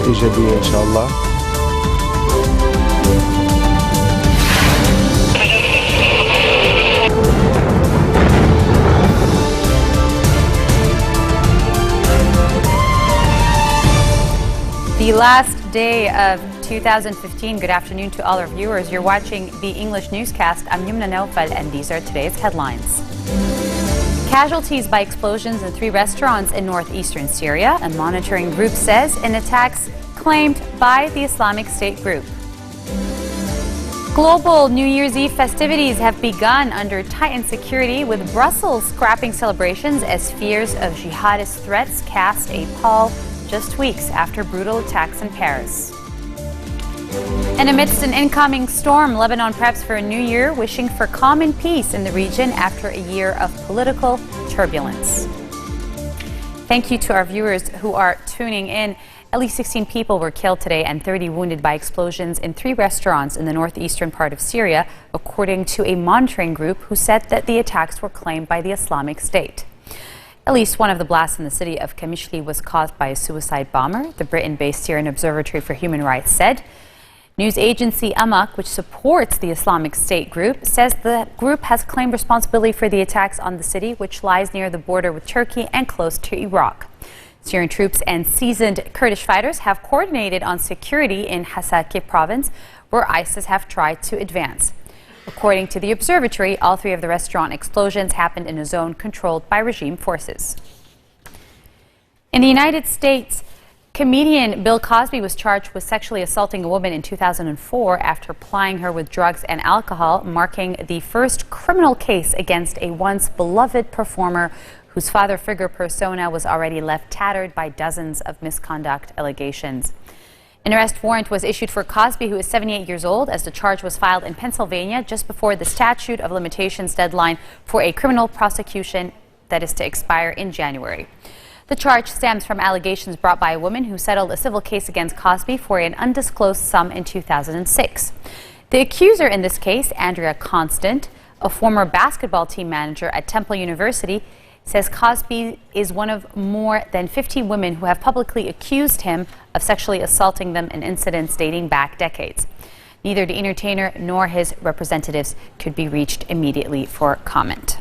إيجابية إن شاء الله. The last day of 2015. Good afternoon to all our viewers. You're watching the English newscast. I'm Yumna Naufal, and these are today's headlines. Casualties by explosions in 3 restaurants in northeastern Syria. A monitoring group says in attacks claimed by the Islamic State group. Global New Year's Eve festivities have begun under tightened security, with Brussels scrapping celebrations as fears of jihadist threats cast a pall just weeks after brutal attacks in Paris. And amidst an incoming storm, Lebanon preps for a new year, wishing for calm and peace in the region after a year of political turbulence. Thank you to our viewers who are tuning in. At least 16 people were killed today and 30 wounded by explosions in 3 restaurants in the northeastern part of Syria, according to a monitoring group who said that the attacks were claimed by the Islamic State. At least one of the blasts in the city of Kamishli was caused by a suicide bomber, the Britain-based Syrian Observatory for Human Rights said. News agency Amaq, which supports the Islamic State group, says the group has claimed responsibility for the attacks on the city, which lies near the border with Turkey and close to Iraq. Syrian troops and seasoned Kurdish fighters have coordinated on security in Hasakeh province, where ISIS have tried to advance. According to the observatory, all 3 of the restaurant explosions happened in a zone controlled by regime forces. In the United States, comedian Bill Cosby was charged with sexually assaulting a woman in 2004 after plying her with drugs and alcohol, marking the first criminal case against a once beloved performer whose father figure persona was already left tattered by dozens of misconduct allegations. An arrest warrant was issued for Cosby, who is 78 years old, as the charge was filed in Pennsylvania just before the statute of limitations deadline for a criminal prosecution that is to expire in January. The charge stems from allegations brought by a woman who settled a civil case against Cosby for an undisclosed sum in 2006. The accuser in this case, Andrea Constant, a former basketball team manager at Temple University, says Cosby is one of more than 50 women who have publicly accused him of sexually assaulting them in incidents dating back decades. Neither the entertainer nor his representatives could be reached immediately for comment.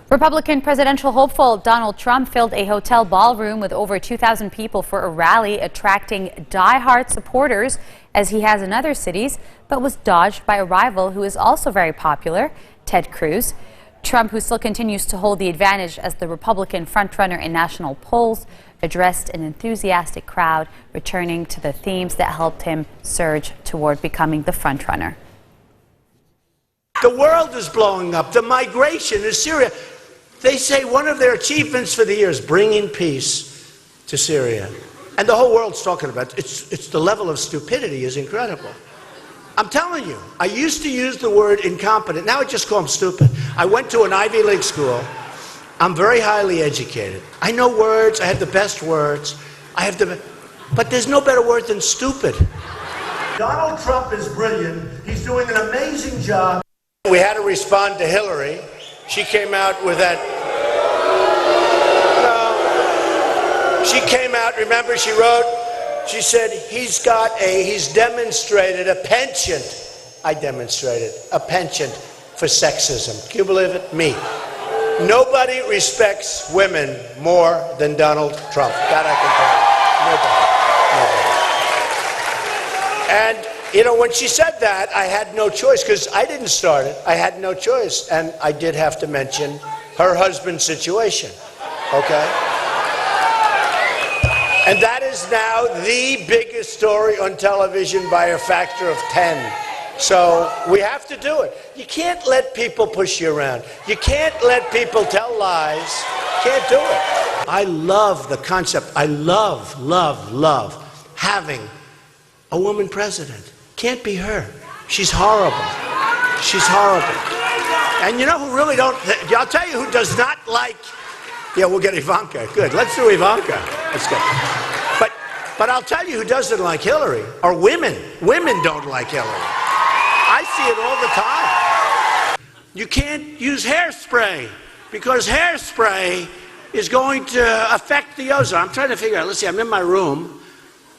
Republican presidential hopeful Donald Trump filled a hotel ballroom with over 2,000 people for a rally, attracting die-hard supporters as he has in other cities, but was dodged by a rival who is also very popular, Ted Cruz. Trump, who still continues to hold the advantage as the Republican frontrunner in national polls, addressed an enthusiastic crowd, returning to the themes that helped him surge toward becoming the frontrunner. The world is blowing up. The migration in Syria. They say one of their achievements for the year is bringing peace to Syria. And the whole world's talking about it. It's the level of stupidity is incredible. I'm telling you, I used to use the word incompetent. Now I just call them stupid. I went to an Ivy League school. I'm very highly educated. I know words. I have the best words. But there's no better word than stupid. Donald Trump is brilliant. He's doing an amazing job. We had to respond to Hillary. She came out with that. No. She came out, remember, she wrote, she said, he's demonstrated a penchant. I demonstrated a penchant for sexism. Can you believe it? Me. Nobody respects women more than Donald Trump. That I can tell you. Nobody. And, you know, when she said that, I had no choice, because I didn't start it. I had no choice. And I did have to mention her husband's situation. Okay? And that is now the biggest story on television by a factor of 10. So we have to do it. You can't let people push you around. You can't let people tell lies. You can't do it. I love the concept. I love having a woman president. Can't be her. She's horrible. She's horrible. And you know who really don't, I'll tell you who does not like, yeah, we'll get Ivanka. Good, let's do Ivanka. Let's go. But I'll tell you who doesn't like Hillary are women. Women don't like Hillary. I see it all the time. You can't use hairspray because hairspray is going to affect the ozone. I'm trying to figure out, let's see, I'm in my room.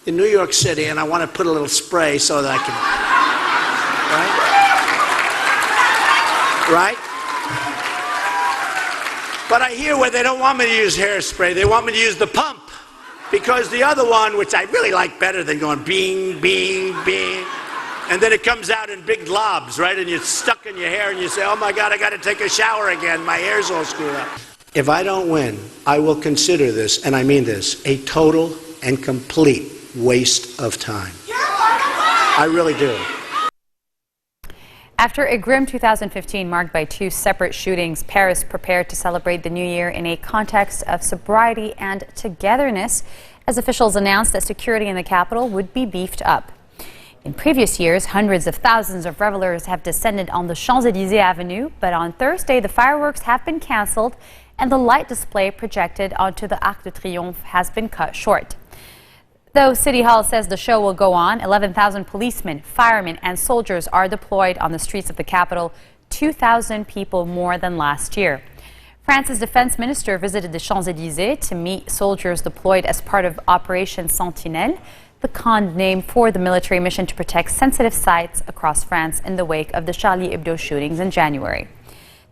in New York City, and I want to put a little spray so that I can, right? But I hear where they don't want me to use hairspray, they want me to use the pump. Because the other one, which I really like better than going bing, bing, bing, and then it comes out in big globs, right? And you're stuck in your hair and you say, oh my God, I got to take a shower again. My hair's all screwed up. If I don't win, I will consider this, and I mean this, a total and complete waste of time. I really do. After a grim 2015 marked by 2 separate shootings, Paris prepared to celebrate the new year in a context of sobriety and togetherness, as officials announced that security in the capital would be beefed up. In previous years, hundreds of thousands of revelers have descended on the Champs-Élysées Avenue, but on Thursday, the fireworks have been cancelled and the light display projected onto the Arc de Triomphe has been cut short. Though City Hall says the show will go on, 11,000 policemen, firemen and soldiers are deployed on the streets of the capital, 2,000 people more than last year. France's defense minister visited the Champs-Élysées to meet soldiers deployed as part of Operation Sentinelle, the code name for the military mission to protect sensitive sites across France in the wake of the Charlie Hebdo shootings in January.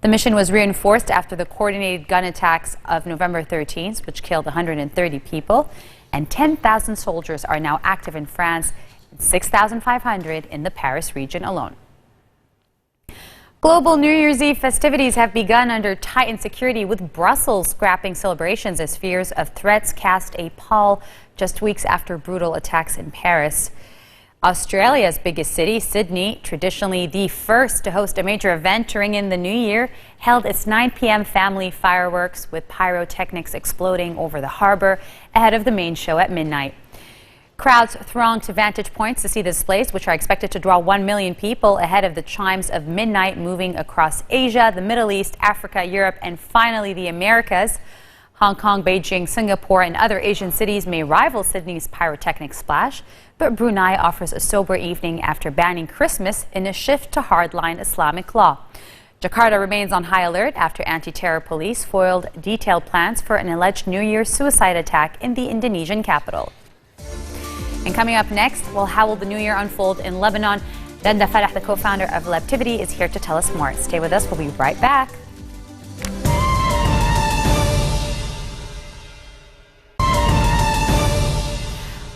The mission was reinforced after the coordinated gun attacks of November 13th, which killed 130 people. And 10,000 soldiers are now active in France, and 6,500 in the Paris region alone. Global New Year's Eve festivities have begun under tightened security, with Brussels scrapping celebrations as fears of threats cast a pall just weeks after brutal attacks in Paris. Australia's biggest city, Sydney, traditionally the first to host a major event to ring in the new year, held its 9 p.m. family fireworks with pyrotechnics exploding over the harbour ahead of the main show at midnight. Crowds thronged to vantage points to see the displays, which are expected to draw 1 million people ahead of the chimes of midnight moving across Asia, the Middle East, Africa, Europe, and finally the Americas. Hong Kong, Beijing, Singapore, and other Asian cities may rival Sydney's pyrotechnic splash, but Brunei offers a sober evening after banning Christmas in a shift to hardline Islamic law. Jakarta remains on high alert after anti-terror police foiled detailed plans for an alleged New Year's suicide attack in the Indonesian capital. And coming up next, well, how will the new year unfold in Lebanon? Randa Farah, the co-founder of Lebtivity, is here to tell us more. Stay with us. We'll be right back.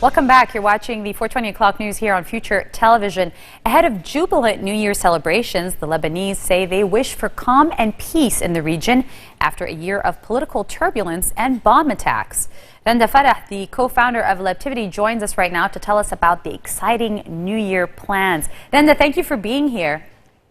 Welcome back. You're watching the 420 o'clock news here on Future Television. Ahead of jubilant New Year celebrations, the Lebanese say they wish for calm and peace in the region after a year of political turbulence and bomb attacks. Randa Farah, the co-founder of Lebtivity, joins us right now to tell us about the exciting New Year plans. Randa, thank you for being here.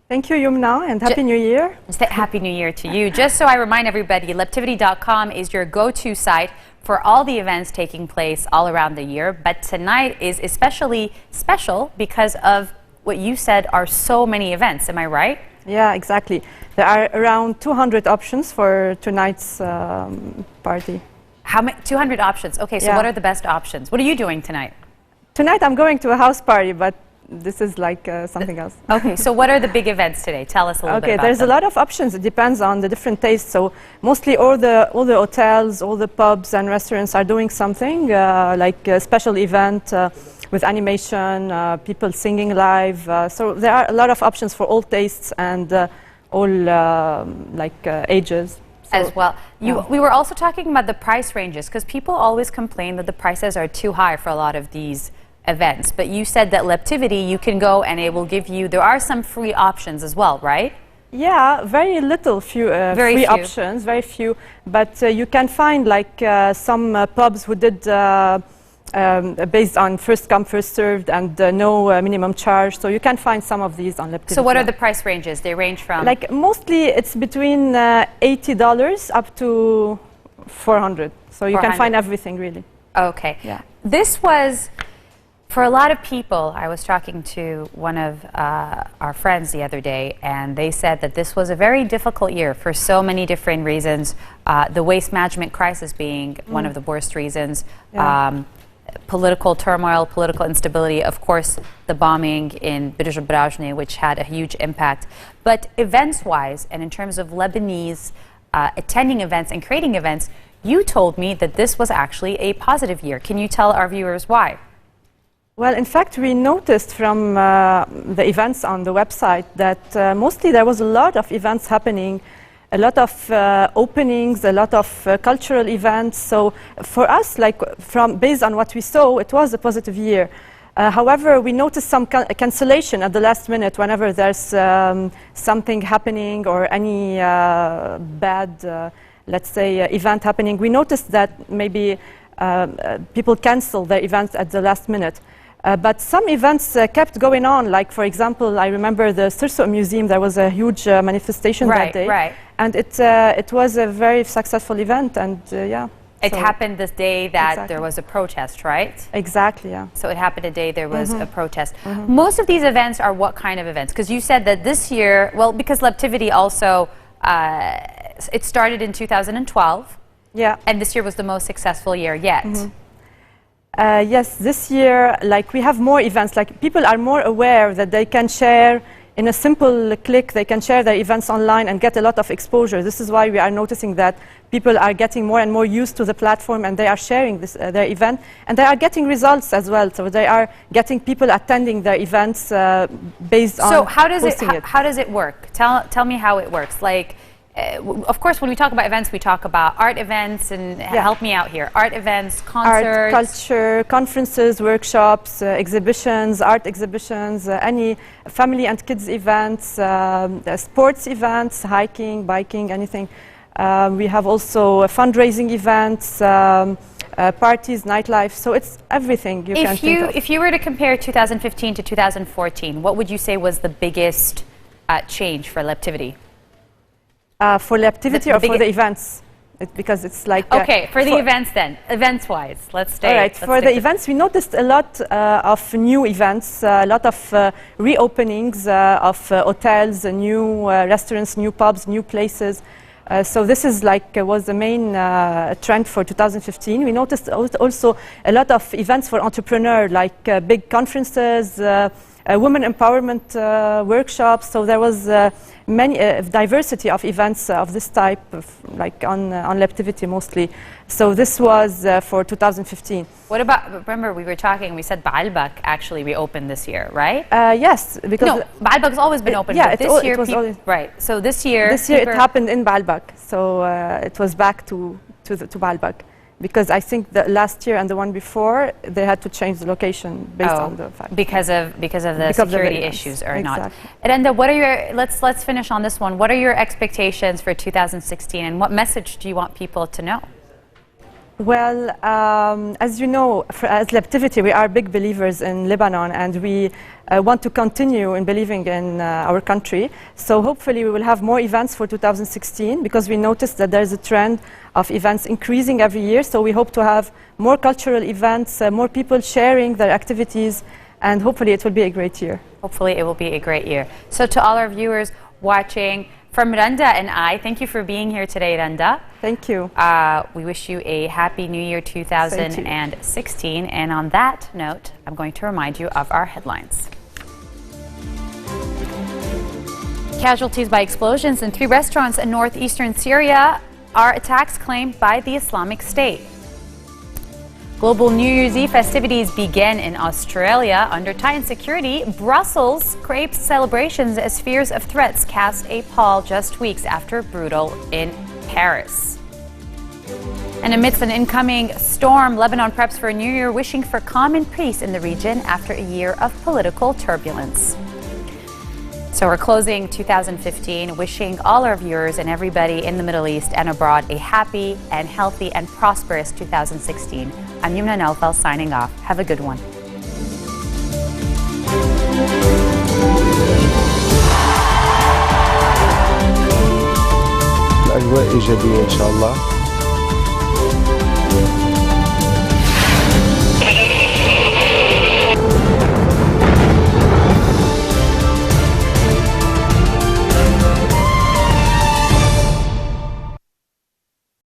Thank you, Yumna, and Happy New Year. Happy New Year to you. Just so I remind everybody, Lebtivity.com is your go-to site for all the events taking place all around the year. But tonight is especially special because of what you said are so many events. Am I right? Yeah, exactly. There are around 200 options for tonight's party. How many? 200 options. Okay, so what are the best options? What are you doing tonight? Tonight I'm going to a house party, but this is like something else. Okay, so what are the big events today? Tell us a little bit about there's them. a lot of options. It depends on the different tastes. So mostly all the hotels, all the pubs and restaurants are doing something like a special event with animation, people singing live. So there are a lot of options for all tastes and all ages. So, as well. We were also talking about the price ranges, because people always complain that the prices are too high for a lot of these events, but you said that Lebtivity, you can go and it will give you, there are some free options as well, right? Yeah, very little free options, very few, but you can find like some pubs who did based on first come, first served and no minimum charge, so you can find some of these on Lebtivity. So what are the price ranges? They range from? Like mostly it's between $80 up to $400, so you can find everything really. Okay. Yeah. This was, for a lot of people, I was talking to one of our friends the other day, and they said that this was a very difficult year for so many different reasons, the waste management crisis being one of the worst reasons, political turmoil, political instability, of course, the bombing in Brajne, which had a huge impact. But events-wise, and in terms of Lebanese attending events and creating events, you told me that this was actually a positive year. Can you tell our viewers why? Well, in fact, we noticed from the events on the website that mostly there was a lot of events happening, a lot of openings, a lot of cultural events. So for us, like based on what we saw, it was a positive year. However, we noticed some cancellation at the last minute whenever there's something happening or any bad, let's say, event happening. We noticed that maybe people cancel their events at the last minute. But some events kept going on. Like, for example, I remember the Sirso Museum, there was a huge manifestation that day. Right. And it was a very successful event, and yeah. It so happened this day that exactly. there was a protest, right? Exactly, yeah. So it happened a day there was a protest. Most of these events are what kind of events? Because you said that this year, well, because Lebtivity also, it started in 2012. Yeah. And this year was the most successful year yet. Yes, this year, like, we have more events. Like, people are more aware that they can share in a simple click. They can share their events online and get a lot of exposure. This is why we are noticing that people are getting more and more used to the platform, and they are sharing this, their event, and they are getting results as well. So they are getting people attending their events based on posting it. How does it work? Tell me how it works. Like, of course, when we talk about events, we talk about art events, and help me out here. Art events, concerts. Art, culture, conferences, workshops, exhibitions, art exhibitions, any family and kids events, sports events, hiking, biking, anything. We have also fundraising events, parties, nightlife, so it's everything you can think of. If you were to compare 2015 to 2014, what would you say was the biggest change for Lebtivity? For Lebtivity or for the events? Because it's like... Okay, for the events then, events-wise, let's stay. All right, for the events, we noticed a lot of new events, a lot of reopenings of hotels, new restaurants, new pubs, new places. So this is like was the main trend for 2015. We noticed also a lot of events for entrepreneurs, like big conferences, women empowerment workshops. So there was many diversity of events of this type, like on Lebtivity mostly. So this was for 2015. What about, remember we were talking, we said Baalbek actually reopened this year, right? Yes, because... No, Baalbek's always been open, yeah, but this year... it was always, right, so this year... This year it happened in Baalbek, so it was back to Baalbek. Because I think the last year and the one before, they had to change the location based on the fact. Because of the security issues or not. Renda, what are your, let's finish on this one. What are your expectations for 2016, and what message do you want people to know? Well, as you know, as Lebtivity, we are big believers in Lebanon, and we want to continue in believing in our country. So hopefully we will have more events for 2016, because we noticed that there's a trend of events increasing every year. So we hope to have more cultural events, more people sharing their activities, and hopefully it will be a great year. Hopefully it will be a great year. So to all our viewers watching, from Renda and I, thank you for being here today, Renda. Thank you. We wish you a happy New Year 2016. And on that note, I'm going to remind you of our headlines. Casualties by explosions in 3 restaurants in northeastern Syria are attacks claimed by the Islamic State. Global New Year's Eve festivities begin in Australia. Under tightened security, Brussels scrapes celebrations as fears of threats cast a pall just weeks after brutal in Paris. And amidst an incoming storm, Lebanon preps for a new year, wishing for calm and peace in the region after a year of political turbulence. So we're closing 2015, wishing all our viewers and everybody in the Middle East and abroad a happy and healthy and prosperous 2016. I'm Yumna Naufal signing off. Have a good one. الأجواء إيجابية إن شاء الله.